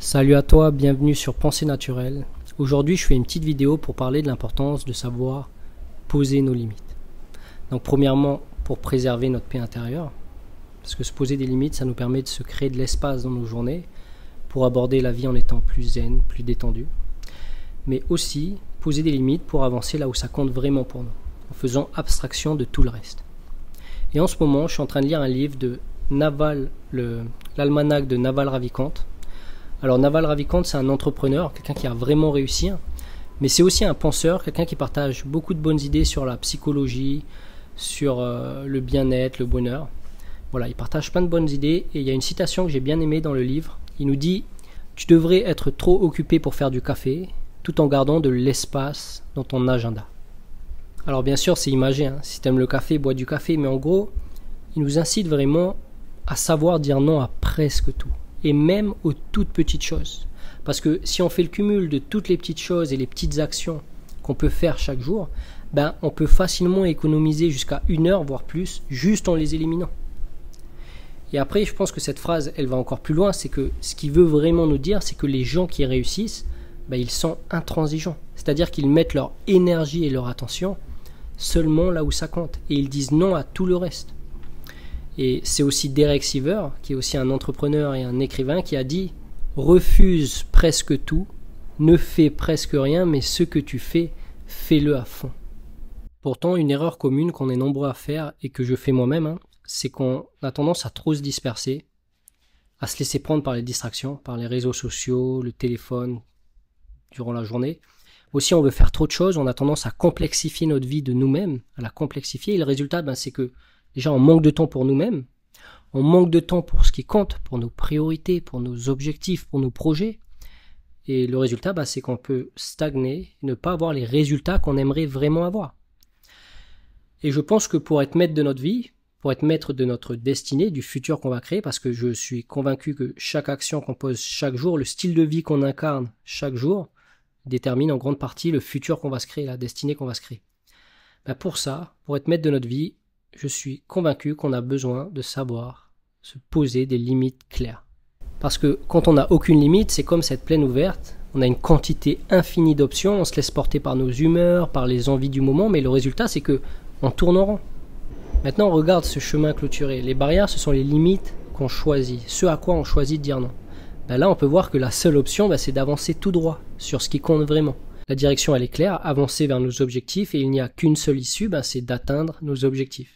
Salut à toi, bienvenue sur Pensée Naturelle. Aujourd'hui, je fais une petite vidéo pour parler de l'importance de savoir poser nos limites. Donc premièrement, pour préserver notre paix intérieure, parce que se poser des limites, ça nous permet de se créer de l'espace dans nos journées pour aborder la vie en étant plus zen, plus détendu. Mais aussi poser des limites pour avancer là où ça compte vraiment pour nous, en faisant abstraction de tout le reste. Et en ce moment, je suis en train de lire un livre de Naval, l'almanach de Naval Ravikant. Alors Naval Ravikant, c'est un entrepreneur, quelqu'un qui a vraiment réussi, mais c'est aussi un penseur, quelqu'un qui partage beaucoup de bonnes idées sur la psychologie, sur le bien-être, le bonheur. Voilà, il partage plein de bonnes idées et il y a une citation que j'ai bien aimée dans le livre. Il nous dit « Tu devrais être trop occupé pour faire du café, tout en gardant de l'espace dans ton agenda. » Alors bien sûr, c'est imagé, si tu aimes le café, bois du café, mais en gros, il nous incite vraiment à savoir dire non à presque tout. Et même aux toutes petites choses. Parce que si on fait le cumul de toutes les petites choses et les petites actions qu'on peut faire chaque jour, on peut facilement économiser jusqu'à 1 heure, voire plus, juste en les éliminant. Et après, je pense que cette phrase, elle va encore plus loin, c'est que ce qu'il veut vraiment nous dire, c'est que les gens qui réussissent, ils sont intransigeants. C'est-à-dire qu'ils mettent leur énergie et leur attention seulement là où ça compte. Et ils disent non à tout le reste. Et c'est aussi Derek Sivers, qui est aussi un entrepreneur et un écrivain, qui a dit « Refuse presque tout, ne fais presque rien, mais ce que tu fais, fais-le à fond. » Pourtant, une erreur commune qu'on est nombreux à faire, et que je fais moi-même, c'est qu'on a tendance à trop se disperser, à se laisser prendre par les distractions, par les réseaux sociaux, le téléphone, durant la journée. Aussi, on veut faire trop de choses, on a tendance à complexifier notre vie de nous-mêmes, à la complexifier, et le résultat, c'est que déjà, on manque de temps pour nous-mêmes, on manque de temps pour ce qui compte, pour nos priorités, pour nos objectifs, pour nos projets. Et le résultat, c'est qu'on peut stagner, ne pas avoir les résultats qu'on aimerait vraiment avoir. Et je pense que pour être maître de notre vie, pour être maître de notre destinée, du futur qu'on va créer, parce que je suis convaincu que chaque action qu'on pose chaque jour, le style de vie qu'on incarne chaque jour, détermine en grande partie le futur qu'on va se créer, la destinée qu'on va se créer. Pour ça, pour être maître de notre vie, je suis convaincu qu'on a besoin de savoir se poser des limites claires. Parce que quand on n'a aucune limite, c'est comme cette plaine ouverte, on a une quantité infinie d'options, on se laisse porter par nos humeurs, par les envies du moment, mais le résultat c'est que on tourne en rond. Maintenant on regarde ce chemin clôturé, les barrières ce sont les limites qu'on choisit, ce à quoi on choisit de dire non. Là on peut voir que la seule option c'est d'avancer tout droit sur ce qui compte vraiment. La direction elle est claire, avancer vers nos objectifs et il n'y a qu'une seule issue, c'est d'atteindre nos objectifs.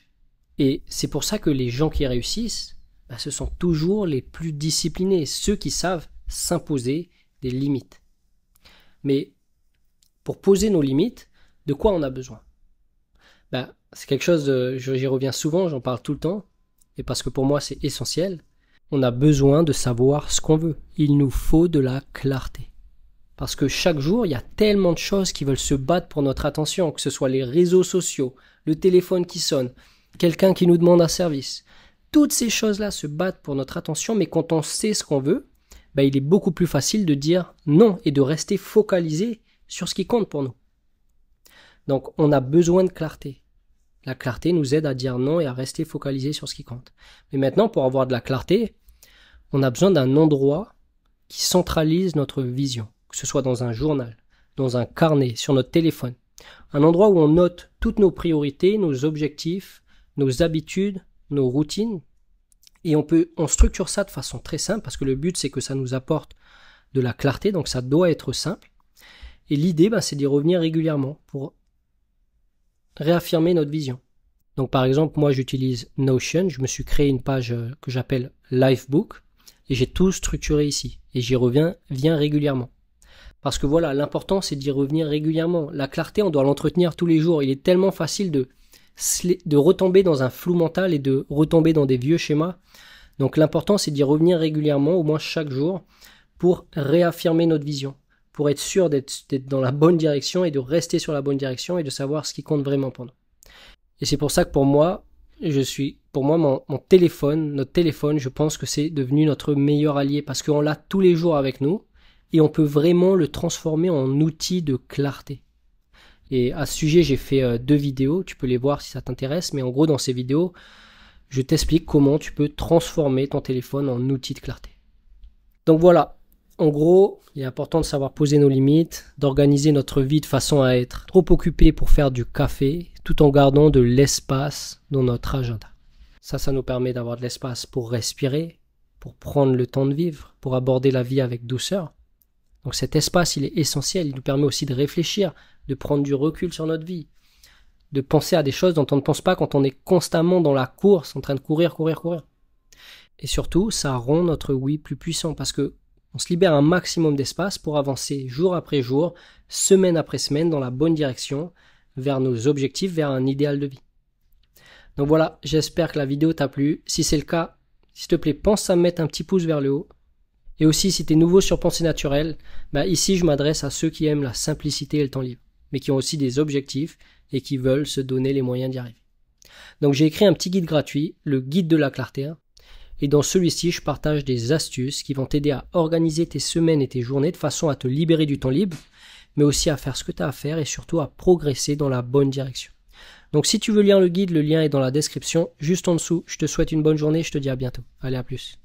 Et c'est pour ça que les gens qui réussissent, ce sont toujours les plus disciplinés, ceux qui savent s'imposer des limites. Mais pour poser nos limites, de quoi on a besoin? C'est quelque chose, j'y reviens souvent, j'en parle tout le temps, et parce que pour moi c'est essentiel, on a besoin de savoir ce qu'on veut. Il nous faut de la clarté. Parce que chaque jour, il y a tellement de choses qui veulent se battre pour notre attention, que ce soit les réseaux sociaux, le téléphone qui sonne, quelqu'un qui nous demande un service. Toutes ces choses-là se battent pour notre attention, mais quand on sait ce qu'on veut, il est beaucoup plus facile de dire non et de rester focalisé sur ce qui compte pour nous. Donc, on a besoin de clarté. La clarté nous aide à dire non et à rester focalisé sur ce qui compte. Mais maintenant, pour avoir de la clarté, on a besoin d'un endroit qui centralise notre vision, que ce soit dans un journal, dans un carnet, sur notre téléphone. Un endroit où on note toutes nos priorités, nos objectifs, nos habitudes, nos routines, et on structure ça de façon très simple, parce que le but c'est que ça nous apporte de la clarté, donc ça doit être simple, et l'idée c'est d'y revenir régulièrement pour réaffirmer notre vision. Donc par exemple, moi j'utilise Notion, je me suis créé une page que j'appelle Lifebook, et j'ai tout structuré ici, et j'y reviens régulièrement. Parce que voilà, l'important c'est d'y revenir régulièrement. La clarté, on doit l'entretenir tous les jours, il est tellement facile de retomber dans un flou mental et de retomber dans des vieux schémas. Donc l'important c'est d'y revenir régulièrement, au moins chaque jour, pour réaffirmer notre vision, pour être sûr d'être dans la bonne direction et de rester sur la bonne direction et de savoir ce qui compte vraiment pour nous. Et c'est pour ça que pour moi, mon téléphone, notre téléphone, je pense que c'est devenu notre meilleur allié parce qu'on l'a tous les jours avec nous et on peut vraiment le transformer en outil de clarté. Et à ce sujet, j'ai fait 2 vidéos, tu peux les voir si ça t'intéresse, mais en gros, dans ces vidéos, je t'explique comment tu peux transformer ton téléphone en outil de clarté. Donc voilà, En gros, il est important de savoir poser nos limites, d'organiser notre vie de façon à être trop occupé pour faire du café, tout en gardant de l'espace dans notre agenda. Ça nous permet d'avoir de l'espace pour respirer, pour prendre le temps de vivre, pour aborder la vie avec douceur. Donc cet espace, il est essentiel, il nous permet aussi de réfléchir, de prendre du recul sur notre vie, de penser à des choses dont on ne pense pas quand on est constamment dans la course, en train de courir. Et surtout, ça rend notre oui plus puissant parce que on se libère un maximum d'espace pour avancer jour après jour, semaine après semaine dans la bonne direction, vers nos objectifs, vers un idéal de vie. Donc voilà, j'espère que la vidéo t'a plu. Si c'est le cas, s'il te plaît, pense à me mettre un petit pouce vers le haut. Et aussi, si tu es nouveau sur Pensée Naturelle, ici je m'adresse à ceux qui aiment la simplicité et le temps libre, mais qui ont aussi des objectifs et qui veulent se donner les moyens d'y arriver. Donc j'ai écrit un petit guide gratuit, le guide de la clarté. Et dans celui-ci, je partage des astuces qui vont t'aider à organiser tes semaines et tes journées de façon à te libérer du temps libre, mais aussi à faire ce que tu as à faire et surtout à progresser dans la bonne direction. Donc si tu veux lire le guide, le lien est dans la description, juste en dessous. Je te souhaite une bonne journée, je te dis à bientôt. Allez, à plus.